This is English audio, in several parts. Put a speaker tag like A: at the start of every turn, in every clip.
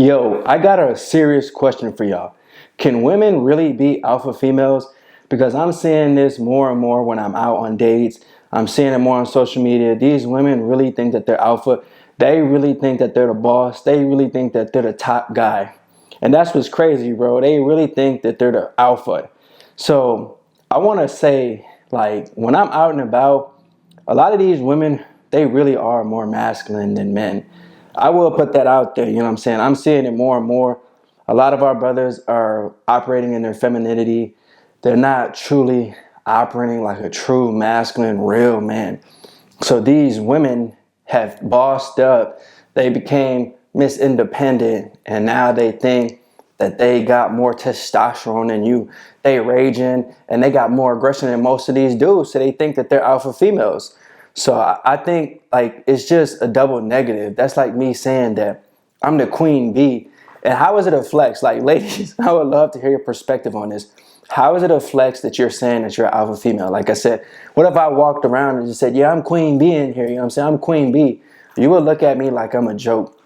A: Yo, I got a serious question for y'all. Can women really be alpha females? Because I'm seeing this more and more when I'm out on dates. I'm seeing it more on social media. These women really think that they're alpha. They really think that they're the boss. They really think that they're the top guy. And that's what's crazy, bro. They really think that they're the alpha. So I want to say, like, when I'm out and about, a lot of these women, they really are more masculine than men. I will put that out there, you know what I'm saying? I'm seeing it more and more. A lot of our brothers are operating in their femininity. They're not truly operating like a true masculine, real man. So these women have bossed up. They became Miss Independent, and now they think that they got more testosterone than you. They raging, and they got more aggression than most of these dudes. So they think that they're alpha females. So I think like it's just a double negative. That's like me saying that I'm the queen bee. And how is it a flex? Like, ladies, I would love to hear your perspective on this. How is it a flex that you're saying that you're an alpha female? Like I said, what if I walked around and just said, yeah, I'm queen bee in here. You know what I'm saying? I'm queen bee. You would look at me like I'm a joke.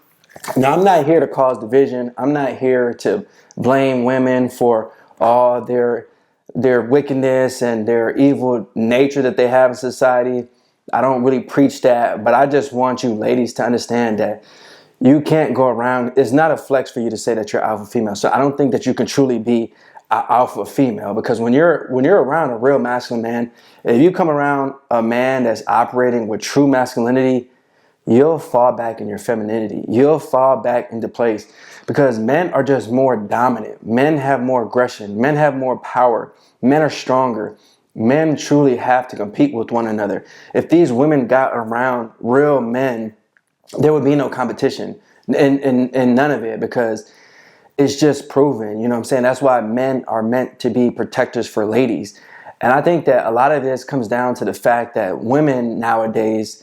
A: Now, I'm not here to cause division. I'm not here to blame women for all their wickedness and their evil nature that they have in society. I don't really preach that, but I just want you ladies to understand that you can't go around. It's not a flex for you to say that you're alpha female. So I don't think that you can truly be an alpha female, because when you're around a real masculine man, if you come around a man that's operating with true masculinity, you'll fall back in your femininity. You'll fall back into place because men are just more dominant. Men have more aggression. Men have more power. Men are stronger. Men truly have to compete with one another. If these women got around real men, there would be no competition and none of it, because it's just proven, you know what I'm saying? That's why men are meant to be protectors for ladies. And I think that a lot of this comes down to the fact that women nowadays,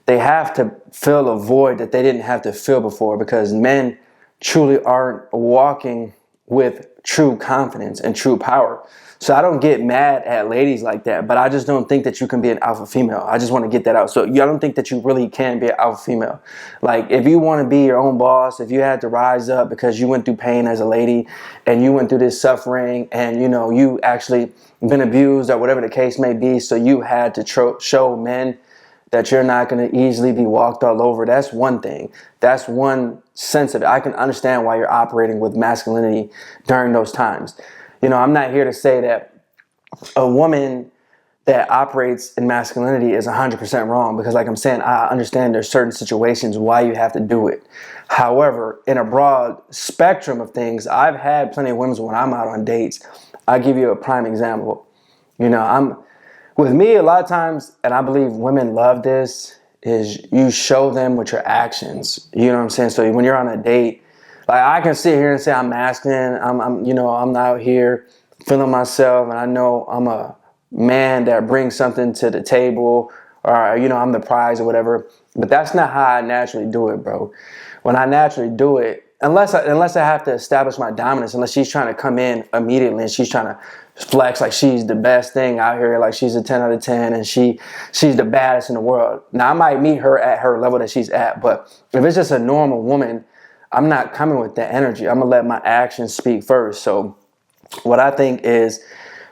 A: they have to fill a void that they didn't have to fill before, because men truly aren't walking with true confidence and true power. So I don't get mad at ladies like that, but I just don't think that you can be an alpha female. I just want to get that out. So I don't think that you really can be an alpha female. Like, if you want to be your own boss, if you had to rise up because you went through pain as a lady and you went through this suffering and, you know, you actually been abused or whatever the case may be, so you had to show men that you're not going to easily be walked all over. That's one thing. That's one sense of it. I can understand why you're operating with masculinity during those times. You know, I'm not here to say that a woman that operates in masculinity is 100% wrong, because like I'm saying, I understand there's certain situations why you have to do it. However, in a broad spectrum of things, I've had plenty of women when I'm out on dates. I'll give you a prime example. You know, with me, a lot of times, and I believe women love this, is you show them with your actions. You know what I'm saying? So when you're on a date, like, I can sit here and say I'm masculine. I'm out here feeling myself, and I know I'm a man that brings something to the table, or, you know, I'm the prize or whatever. But that's not how I naturally do it, bro. When I naturally do it, unless I have to establish my dominance, unless she's trying to come in immediately and she's trying to flex like she's the best thing out here, like she's a 10 out of 10 and she's the baddest in the world. Now, I might meet her at her level that she's at, but if it's just a normal woman, I'm not coming with that energy. I'm going to let my actions speak first. So what I think is,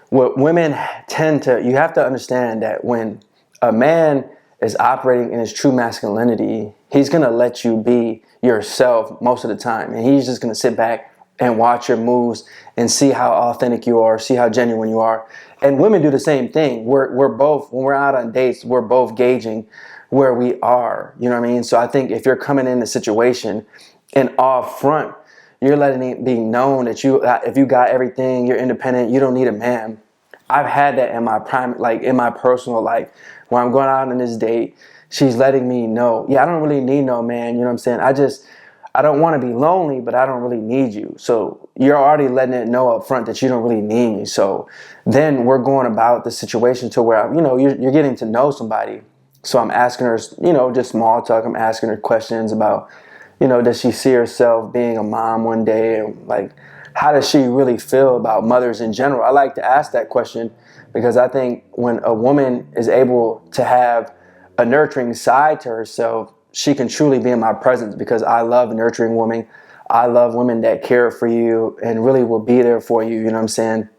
A: what women tend to, you have to understand that when a man is operating in his true masculinity, he's going to let you be yourself most of the time. And he's just going to sit back and watch your moves and see how authentic you are, see how genuine you are. And women do the same thing. We're both, when we're out on dates, we're both gauging where we are. You know what I mean? So I think if you're coming in a situation and off front, you're letting it be known that if you got everything, you're independent, you don't need a man. I've had that in my prime, like in my personal life, when I'm going out on this date, she's letting me know, yeah, I don't really need no man. You know what I'm saying? I don't want to be lonely, but I don't really need you. So you're already letting it know up front that you don't really need me. So then we're going about the situation to where, you know, you're getting to know somebody. So I'm asking her, you know, just small talk. I'm asking her questions about, you know, does she see herself being a mom one day? And like, how does she really feel about mothers in general? I like to ask that question, because I think when a woman is able to have a nurturing side to herself, she can truly be in my presence, because I love a nurturing woman. I love women that care for you and really will be there for you. You know what I'm saying?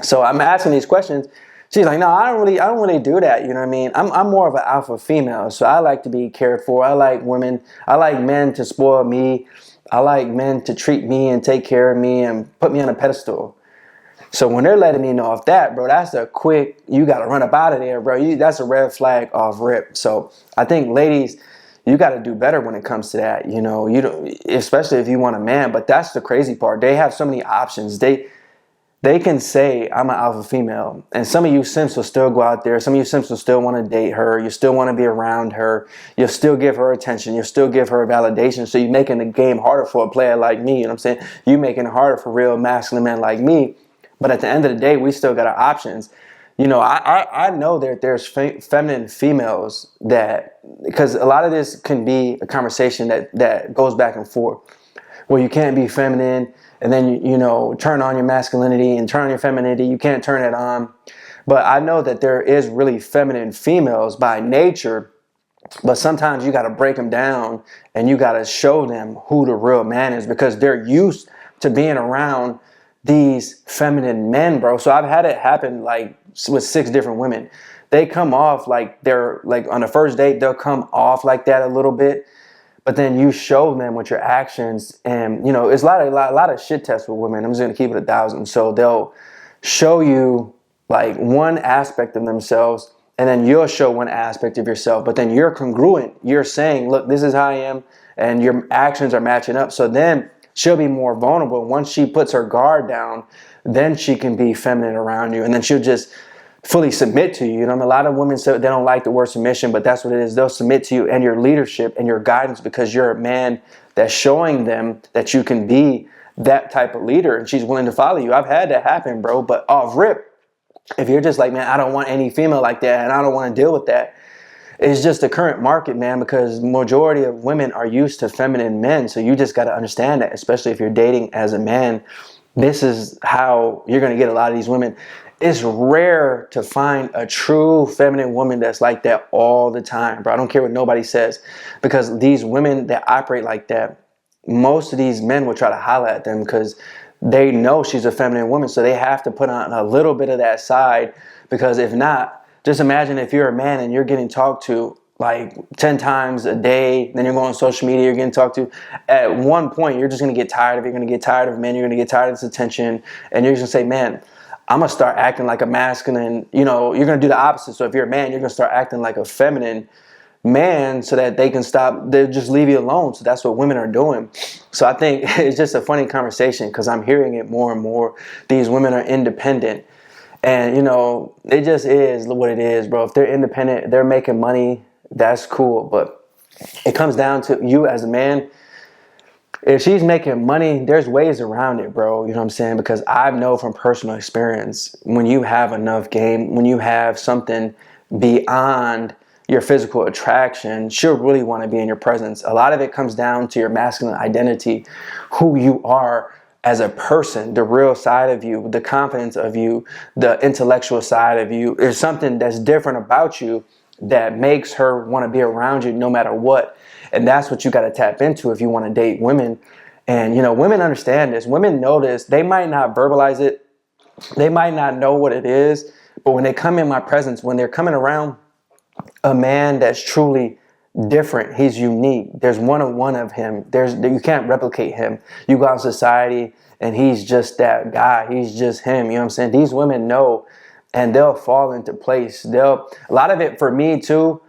A: So I'm asking these questions. She's like, no, I don't really do that. You know what I mean? I'm more of an alpha female. So I like to be cared for. I like women. I like men to spoil me. I like men to treat me and take care of me and put me on a pedestal. So when they're letting me know of that, bro, that's a quick, you got to run up out of there, bro. That's a red flag off rip. So I think ladies, you got to do better when it comes to that. You know, you don't, especially if you want a man, but that's the crazy part. They have so many options. They can say, I'm an alpha female. And some of you simps will still go out there. Some of you simps will still want to date her. You still want to be around her. You'll still give her attention. You'll still give her validation. So you're making the game harder for a player like me. You know what I'm saying? You're making it harder for real masculine men like me. But at the end of the day, we still got our options. You know, I know that there's feminine females that, because a lot of this can be a conversation that goes back and forth, where you can't be feminine and then, you know, turn on your masculinity and turn on your femininity. You can't turn it on. But I know that there is really feminine females by nature, but sometimes you got to break them down and you got to show them who the real man is, because they're used to being around these feminine men, bro. So I've had it happen like with 6 different women. They come off like they're like on the first date, they'll come off like that a little bit, but then you show them with your actions. And you know, it's a lot of shit tests with women. I'm just gonna keep it 1,000. So they'll show you like one aspect of themselves, and then you'll show one aspect of yourself, but then you're congruent. You're saying, look, this is how I am, and your actions are matching up. So then she'll be more vulnerable. Once she puts her guard down, then she can be feminine around you, and then she'll just fully submit to you. You know, I mean, a lot of women say they don't like the word submission, but that's what it is. They'll submit to you and your leadership and your guidance because you're a man that's showing them that you can be that type of leader, and she's willing to follow you. I've had that happen, bro. But off rip, if you're just like, man, I don't want any female like that, and I don't want to deal with that, it's just the current market, man, because majority of women are used to feminine men. So you just got to understand that, especially if you're dating as a man. This is how you're going to get a lot of these women. It's rare to find a true feminine woman that's like that all the time, bro. I don't care what nobody says, because these women that operate like that, most of these men will try to holler at them because they know she's a feminine woman. So they have to put on a little bit of that side, because if not, just imagine if you're a man and you're getting talked to like 10 times a day, then you're going on social media, you're getting talked to. At one point, you're just going to get tired of it. You're going to get tired of men. You're going to get tired of this attention. And you're just going to say, man, I'm going to start acting like a masculine. You know, you're going to do the opposite. So if you're a man, you're going to start acting like a feminine man so that they can stop. They'll just leave you alone. So that's what women are doing. So I think it's just a funny conversation because I'm hearing it more and more. These women are independent. And, you know, it just is what it is, bro. If they're independent, they're making money, that's cool. But it comes down to you as a man. If she's making money, there's ways around it, bro. You know what I'm saying? Because I know from personal experience, when you have enough game, when you have something beyond your physical attraction, she'll really want to be in your presence. A lot of it comes down to your masculine identity, who you are as a person, the real side of you, the confidence of you, the intellectual side of you. There's something that's different about you that makes her want to be around you no matter what. And that's what you got to tap into if you want to date women. And, you know, women understand this. Women know this. They might not verbalize it. They might not know what it is. But when they come in my presence, when they're coming around a man that's truly different, he's unique. There's one of him. You can't replicate him. You go out in society and he's just that guy. He's just him. You know what I'm saying? These women know, and they'll fall into place. A lot of it for me too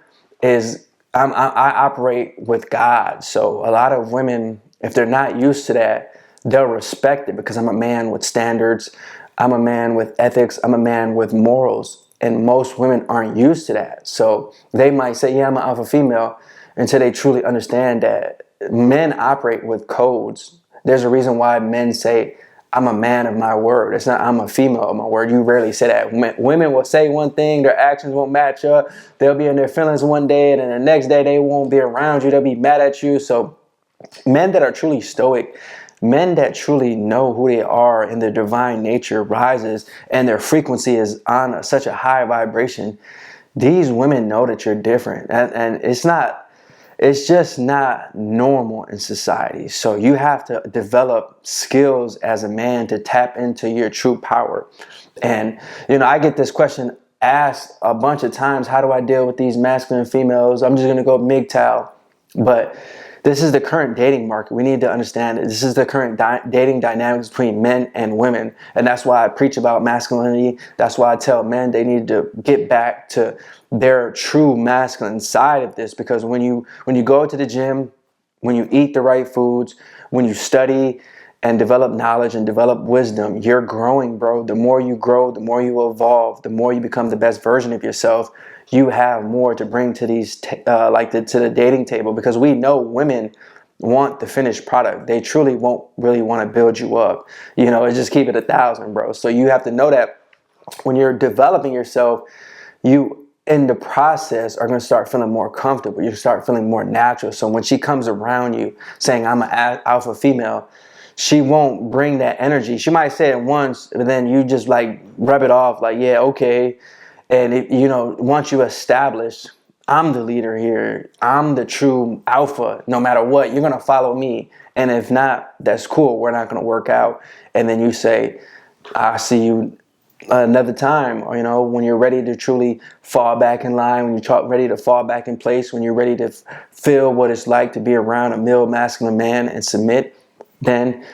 A: is I operate with God. So a lot of women, if they're not used to that, they'll respect it because I'm a man with standards. I'm a man with ethics. I'm a man with morals. And most women aren't used to that. So they might say, yeah, I'm an alpha female, until they truly understand that men operate with codes. There's a reason why men say, I'm a man of my word. It's not, I'm a female of my word. You rarely say that. Women will say one thing, their actions won't match up. They'll be in their feelings one day, and then the next day they won't be around you. They'll be mad at you. So men that are truly stoic, men that truly know who they are and their divine nature rises and their frequency is on such a high vibration, these women know that you're different. And it's not it's just not normal in society. So you have to develop skills as a man to tap into your true power. And, I get this question asked a bunch of times: how do I deal with these masculine females? I'm just going to go MGTOW. But this is the current dating market. We need to understand that this is the current dating dynamics between men and women. And that's why I preach about masculinity. That's why I tell men they need to get back to their true masculine side of this. Because when you go to the gym, when you eat the right foods, when you study and develop knowledge and develop wisdom, you're growing, bro. The more you grow, the more you evolve, the more you become the best version of yourself. You have more to bring to these, to the dating table, because we know women want the finished product. They truly won't really want to build you up. Just keep it 1,000, bro. So you have to know that when you're developing yourself, you in the process are going to start feeling more comfortable. You start feeling more natural. So when she comes around you saying, I'm an alpha female, she won't bring that energy. She might say it once, but then you just rub it off yeah, okay. And once you establish, I'm the leader here, I'm the true alpha, no matter what, you're going to follow me. And if not, that's cool. We're not going to work out. And then you say, I'll see you another time. Or, when you're ready to truly fall back in line, when you're ready to fall back in place, when you're ready to feel what it's like to be around a male masculine man and submit, then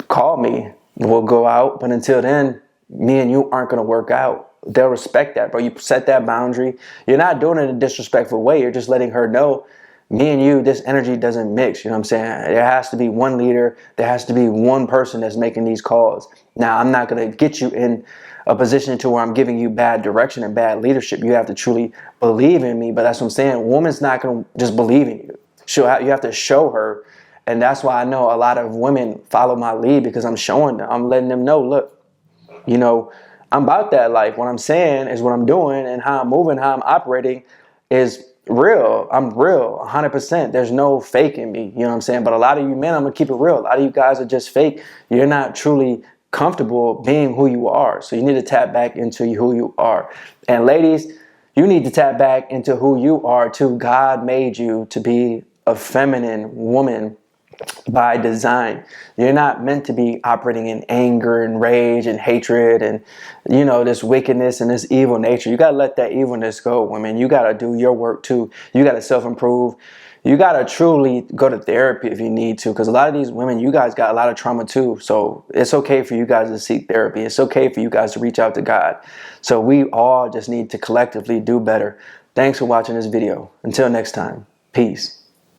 A: call me. We'll go out. But until then, me and you aren't going to work out. They'll respect that, bro. You set that boundary. You're not doing it in a disrespectful way. You're just letting her know, me and you, this energy doesn't mix. You know what I'm saying? There has to be one leader. There has to be one person that's making these calls. Now, I'm not going to get you in a position to where I'm giving you bad direction and bad leadership. You have to truly believe in me. But that's what I'm saying. A woman's not going to just believe in you. You have to show her. And that's why I know a lot of women follow my lead, because I'm showing them. I'm letting them know, look, I'm about that life. What I'm saying is what I'm doing, and how I'm moving, how I'm operating is real. I'm real, 100%. There's no fake in me. You know what I'm saying? But a lot of you men, I'm going to keep it real. A lot of you guys are just fake. You're not truly comfortable being who you are. So you need to tap back into who you are. And ladies, you need to tap back into who you are too. God made you to be a feminine woman by design. You're not meant to be operating in anger and rage and hatred and this wickedness and this evil nature. You got to let that evilness go, women. You got to do your work too. You got to self-improve. You got to truly go to therapy if you need to, because a lot of these women, you guys got a lot of trauma too. So it's okay for you guys to seek therapy. It's okay for you guys to reach out to God. So we all just need to collectively do better. Thanks for watching this video. Until next time, peace.